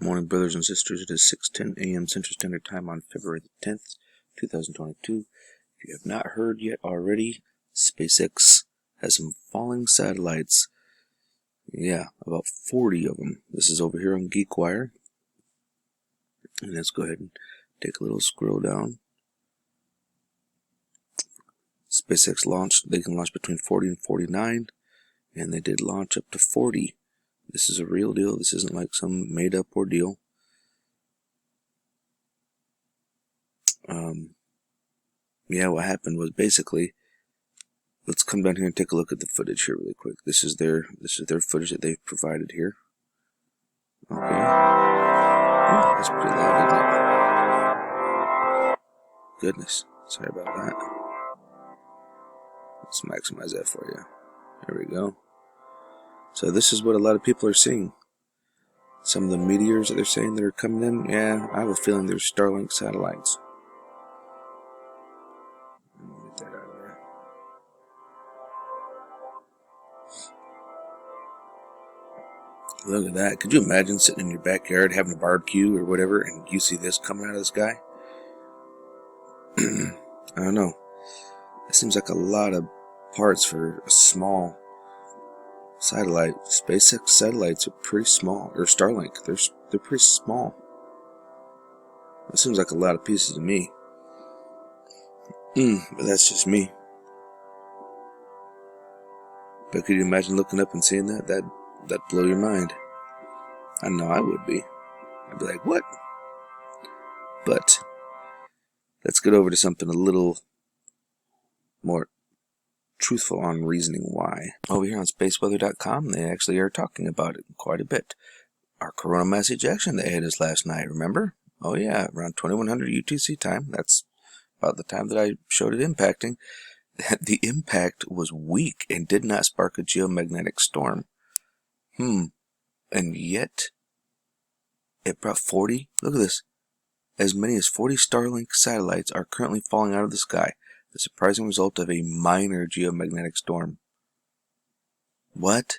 morning, brothers and sisters. It is 6:10 a.m. Central Standard Time on February the 10th, 2022. If you have not heard yet already, SpaceX has some falling satellites. Yeah, about 40 of them. This is over here on GeekWire. And let's go ahead and take a little scroll down. SpaceX launched. They can launch between 40 and 49. And they did launch up to 40. This is a real deal. This isn't like some made-up ordeal. Yeah, what happened was basically, let's come down here and take a look at the footage here really quick. This is their footage that they've provided here. Okay. Oh, that's pretty loud, isn't it? Goodness, sorry about that. Let's maximize that for you. There we go. So this is what a lot of people are seeing. Some of the meteors that they're saying that are coming in, yeah, I have a feeling they're Starlink satellites. Let me get that out of there. Look at that. Could you imagine sitting in your backyard having a barbecue or whatever and you see this coming out of the sky? I don't know. It seems like a lot of parts for a small satellite. SpaceX satellites are pretty small. Or Starlink, they're pretty small. That seems like a lot of pieces to me. But that's just me. But could you imagine looking up and seeing that? That'd blow your mind. I know I would be. I'd be like, what? But let's get over to something a little more truthful on reasoning why. Over here on spaceweather.com, they actually are talking about it quite a bit. Our coronal mass ejection that hit us last night, remember? Oh yeah, around 2100 UTC time. That's about the time that I showed it impacting. The impact was weak and did not spark a geomagnetic storm. And yet, it brought 40, look at this, as many as 40 Starlink satellites are currently falling out of the sky. The surprising result of a minor geomagnetic storm. What?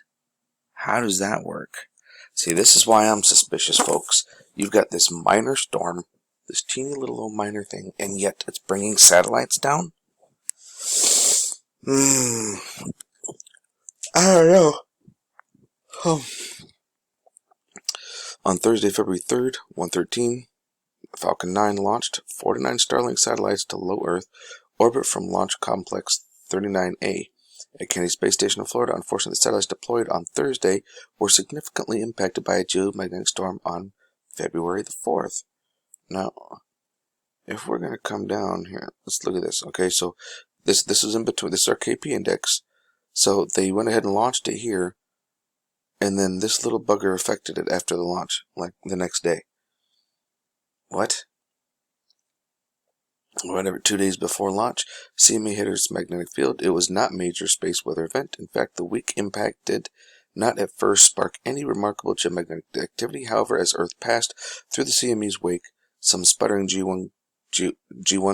How does that work? See, this is why I'm suspicious, folks. You've got this minor storm, this teeny little old minor thing, and yet it's bringing satellites down? I don't know. On Thursday, February 3rd, 1:13, Falcon 9 launched 49 Starlink satellites to low Earth orbit from Launch Complex 39A at Kennedy Space Station in Florida. Unfortunately, the satellites deployed on Thursday were significantly impacted by a geomagnetic storm on February the 4th. Now, if we're going to come down here, let's look at this. Okay, so this is in between. This is our KP index. So they went ahead and launched it here, and then this little bugger affected it after the launch, like the next day. What? Whatever, 2 days before launch, CME hit its magnetic field. It was not a major space weather event. In fact, the weak impact did not at first spark any remarkable geomagnetic activity. However, as Earth passed through the CME's wake, some sputtering G1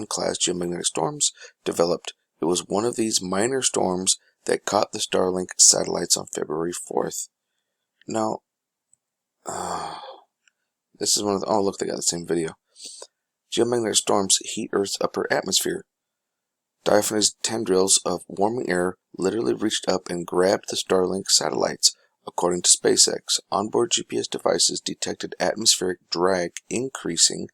class geomagnetic storms developed. It was one of these minor storms that caught the Starlink satellites on February 4th. Now, this is one of the, oh look, they got the same video. Geomagnetic storms heat Earth's upper atmosphere. Diaphanous tendrils of warming air literally reached up and grabbed the Starlink satellites. According to SpaceX, onboard GPS devices detected atmospheric drag increasing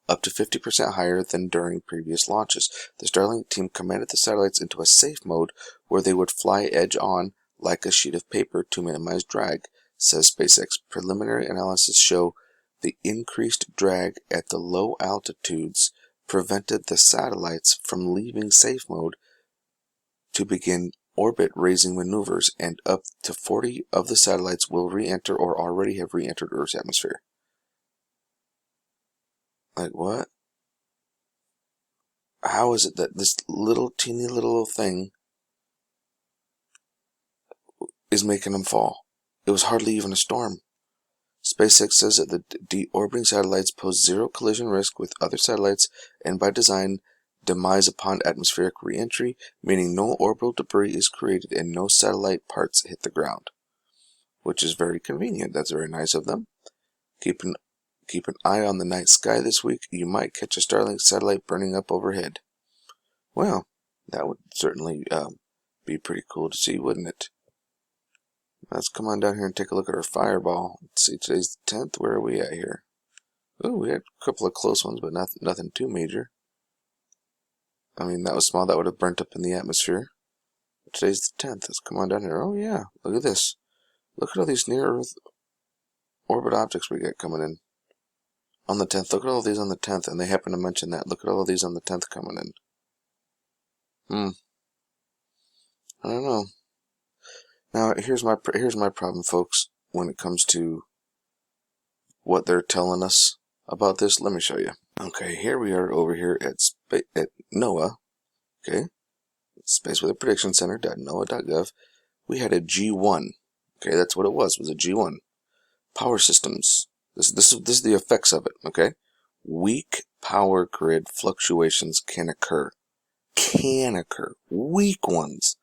up to 50% higher than during previous launches. The Starlink team commanded the satellites into a safe mode where they would fly edge on like a sheet of paper to minimize drag, says SpaceX. Preliminary analysis show the increased drag at the low altitudes prevented the satellites from leaving safe mode to begin orbit-raising maneuvers, and up to 40 of the satellites will re-enter or already have re-entered Earth's atmosphere. Like what? How is it that this little teeny little thing is making them fall? It was hardly even a storm. SpaceX says that the deorbiting satellites pose zero collision risk with other satellites and by design demise upon atmospheric re-entry, meaning no orbital debris is created and no satellite parts hit the ground. Which is very convenient. That's very nice of them. Keeping Keep an eye on the night sky this week. You might catch a Starlink satellite burning up overhead. Well, that would certainly be pretty cool to see, wouldn't it? Let's come on down here and take a look at our fireball. Let's see, today's the 10th. Where are we at here? Oh, we had a couple of close ones, but nothing too major. I mean, that was small. That would have burnt up in the atmosphere. But today's the 10th. Let's come on down here. Oh, yeah. Look at this. Look at all these near-Earth orbit objects we got coming in. On the 10th. Look at all these on the 10th, and they happen to mention that. Look at all of these on the 10th coming in. I don't know. Now, here's my problem, folks, when it comes to what they're telling us about this. Let me show you. Okay, here we are over here at NOAA. Okay, Space Weather Prediction Center.noaa.gov. We had a G1. Okay, that's what it was a G1. Power systems. This is the effects of it. Okay, weak power grid fluctuations can occur. Weak ones.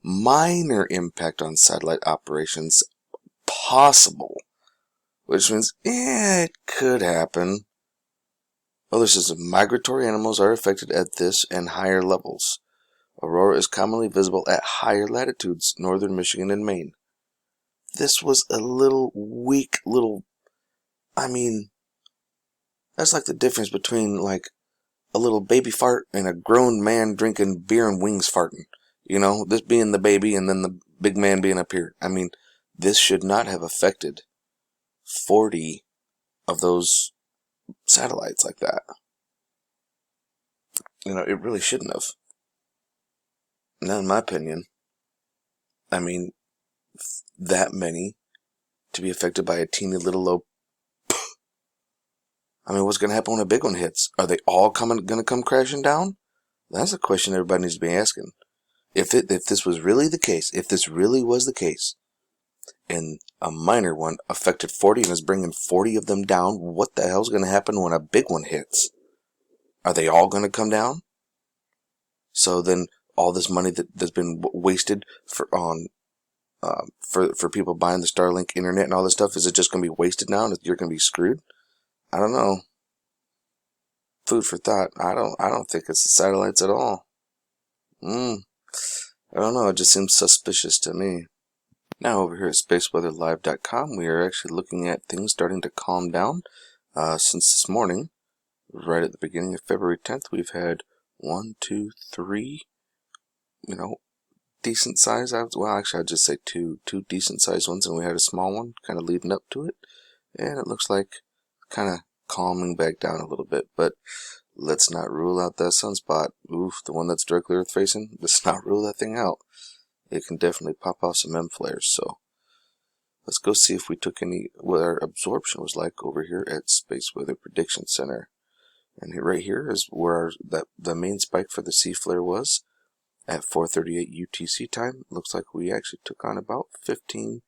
Minor impact on satellite operations possible, which means it could happen. Other systems, migratory animals are affected at this and higher levels. Aurora is commonly visible at higher latitudes, northern Michigan and Maine. This was a little weak I mean, that's like the difference between like a little baby fart and a grown man drinking beer and wings farting. You know, this being the baby and then the big man being up here. I mean, this should not have affected 40 of those satellites like that. You know, it really shouldn't have. Not in my opinion. I mean, that many to be affected by a teeny little low. I mean, what's going to happen when a big one hits? Are they all going to come crashing down? That's a question everybody needs to be asking. If this was really the case, if this really was the case, and a minor one affected 40 and is bringing 40 of them down, what the hell's going to happen when a big one hits? Are they all going to come down? So then all this money that's been wasted for people buying the Starlink internet and all this stuff, is it just going to be wasted now and you're going to be screwed? I don't know. Food for thought. I don't think it's the satellites at all. I don't know, it just seems suspicious to me. Now over here at spaceweatherlive.com, we are actually looking at things starting to calm down. Since this morning, right at the beginning of February 10th, we've had 1, 2, 3, decent size. Well, actually, I'd just say two decent sized ones, and we had a small one kind of leading up to it. And it looks like kind of calming back down a little bit, but let's not rule out that sunspot. Oof, the one that's directly Earth facing. Let's not rule that thing out. It can definitely pop off some M flares. So let's go see if we took what our absorption was like over here at Space Weather Prediction Center. And right here is where the main spike for the C flare was at 4:38 UTC time. Looks like we actually took on about 15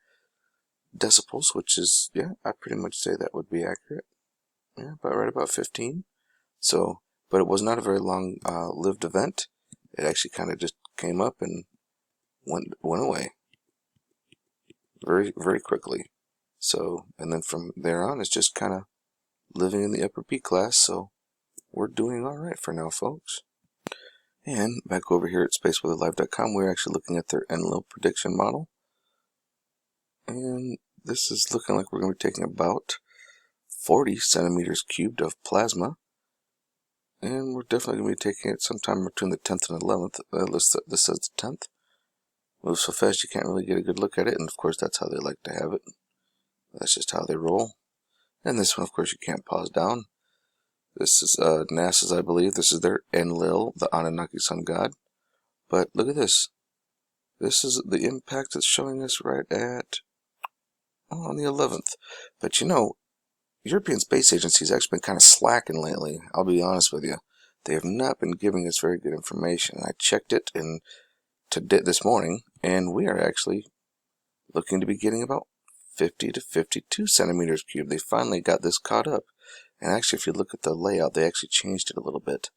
decibels, which is, yeah, I'd pretty much say that would be accurate. Yeah, about 15. So, but it was not a very long lived event. It actually kind of just came up and went away very, very quickly. So, and then from there on, it's just kind of living in the upper B class. So, we're doing all right for now, folks. And back over here at spaceweatherlive.com, we're actually looking at their Enlil prediction model. And this is looking like we're going to be taking about 40 centimeters cubed of plasma. And we're definitely going to be taking it sometime between the 10th and 11th. This says the 10th. Moves so fast you can't really get a good look at it. And of course, that's how they like to have it. That's just how they roll. And this one, of course, you can't pause down. This is NASA's, I believe. This is their Enlil, the Anunnaki sun god. But look at this. This is the impact it's showing us right at on the 11th. But you know, European Space Agency has actually been kind of slacking lately. I'll be honest with you. They have not been giving us very good information. I checked it this morning, and we are actually looking to be getting about 50 to 52 centimeters cubed. They finally got this caught up. And actually, if you look at the layout, they actually changed it a little bit.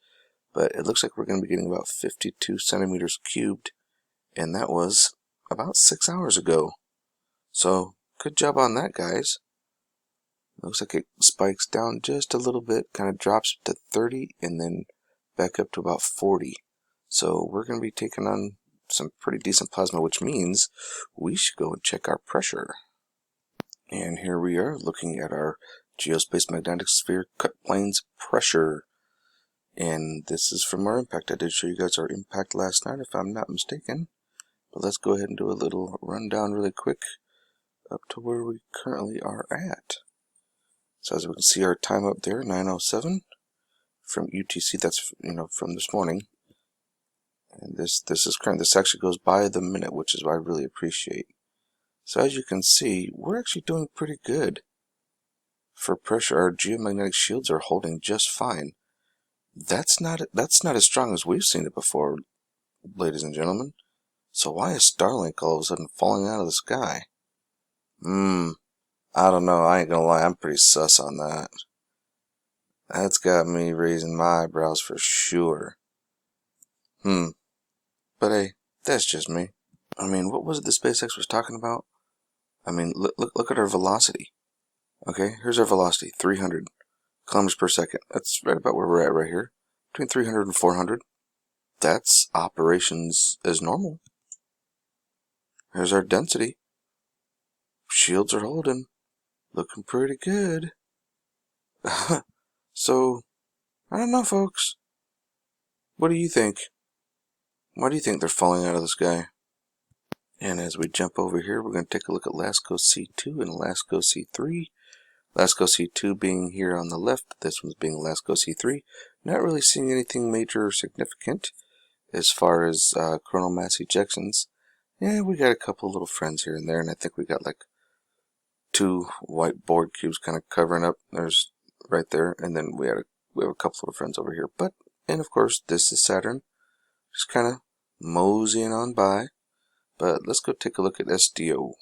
But it looks like we're going to be getting about 52 centimeters cubed. And that was about 6 hours ago. So, good job on that, guys. Looks like it spikes down just a little bit, kind of drops to 30 and then back up to about 40. So we're going to be taking on some pretty decent plasma, which means we should go and check our pressure. And here we are looking at our geospace magnetic sphere cut planes pressure. And this is from our impact. I did show you guys our impact last night, if I'm not mistaken. But let's go ahead and do a little rundown really quick up to where we currently are at. So as we can see, our time up there, 9:07 from UTC. That's from this morning. And this is current. This actually goes by the minute, which is what I really appreciate. So as you can see, we're actually doing pretty good for pressure. Our geomagnetic shields are holding just fine. That's not as strong as we've seen it before, ladies and gentlemen. So why is Starlink all of a sudden falling out of the sky? I don't know. I ain't gonna lie. I'm pretty sus on that. That's got me raising my eyebrows for sure. But hey, that's just me. I mean, what was it the SpaceX was talking about? I mean, look at our velocity. Okay, here's our velocity, 300 kilometers per second. That's right about where we're at right here. Between 300 and 400. That's operations as normal. Here's our density. Shields are holding. Looking pretty good. So, I don't know, folks. What do you think? Why do you think they're falling out of the sky? And as we jump over here, we're going to take a look at LASCO C2 and LASCO C3. LASCO C2 being here on the left, this one's being LASCO C3. Not really seeing anything major or significant as far as coronal mass ejections. Yeah, we got a couple little friends here and there, and I think we got like 2 white board cubes kind of covering up. There's right there, and then we have a couple of friends over here. And of course, this is Saturn, just kind of moseying on by. But let's go take a look at SDO.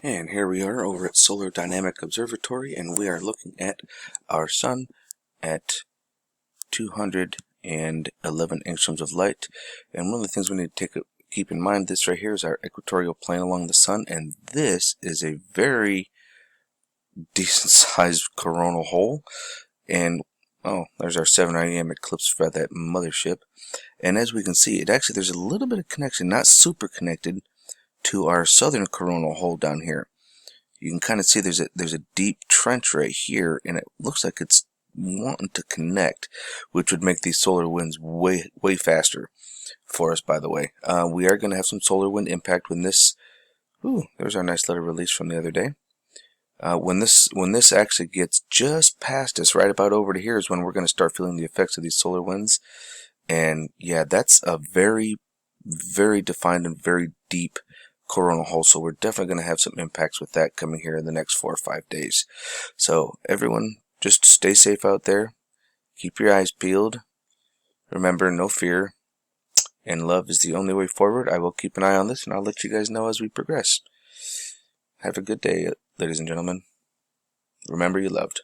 And here we are over at Solar Dynamic Observatory, and we are looking at our sun at 211 angstroms of light. And one of the things we need to keep in mind, this right here is our equatorial plane along the sun, and this is a very decent sized coronal hole. And oh, there's our 7 AM eclipse for that mothership. And as we can see, there's a little bit of connection, not super connected, to our southern coronal hole down here. You can kind of see there's a deep trench right here, and it looks like it's wanting to connect, which would make these solar winds way faster for us, by the way. We are going to have some solar wind impact when this, there's our nice little release from the other day. When this actually gets just past us, right about over to here, is when we're going to start feeling the effects of these solar winds. And yeah, that's a very defined and very deep coronal hole, so we're definitely going to have some impacts with that coming here in the next 4 or 5 days. So everyone, just stay safe out there. Keep your eyes peeled. Remember, no fear. And love is the only way forward. I will keep an eye on this, and I'll let you guys know as we progress. Have a good day, ladies and gentlemen. Remember, you're loved.